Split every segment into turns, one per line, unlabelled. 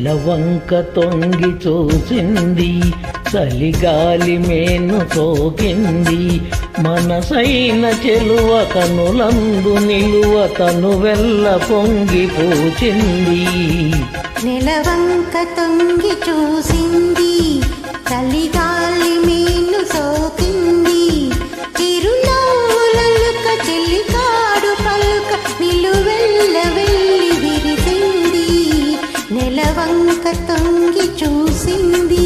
నెలవంక తొంగి చూసింది, చలిగాలి మేను సోకింది. మనసైన చెలువ కనులందు నిలువ తను వెల్ల పొంగి పూచింది.
నెలవంక తొంగి చూసింది, చలిగాలి మేను సోకింది. చిరునవ్వులలుక చెలికాడు పలుక నిలువెల్ల వెళ్ళి విరిసింది. నెలవంక తొంగి చూసింది.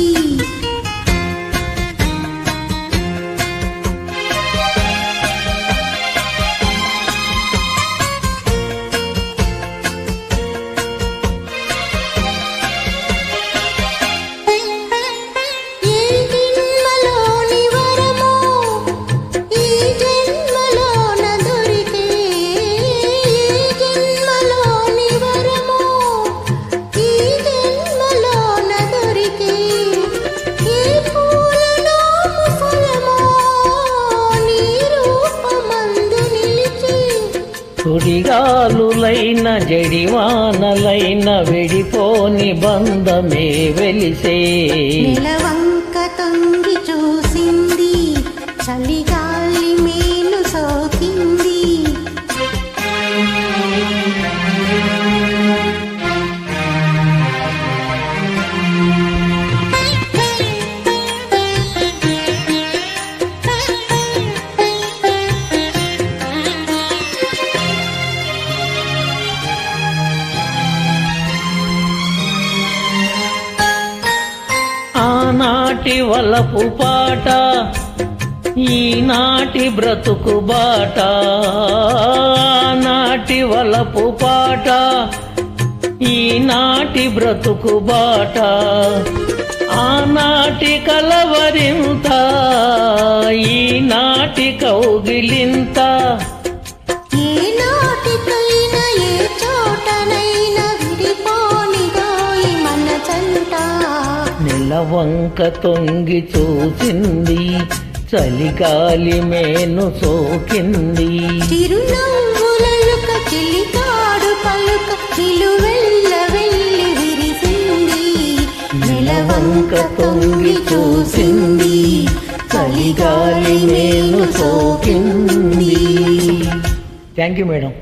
సుడిగాలులైన జడివానలైన విడిపోని బంధమే వెలిసే.
నెలవంక తొంగి చూసింది, చలిగాలి మేలు సోకింది.
ఆనాటి వలపు పాట ఈనాటి బ్రతుకు బాట. ఆనాటి వలపు పాట ఈనాటి బ్రతుకు బాట. ఆనాటి కలవరింత ఈనాటి కౌగిలింత. నెలవంక తొంగి చూసింది, చలిగాలి మేను సోకింది.
చిరునవ్వులలుక చెలికాడు పలుక నిలువెల్ల వెళ్ళి విరిసింది. నెలవంక తొంగి చూసింది, చలిగాలి మేను సోకింది.
Thank you madam.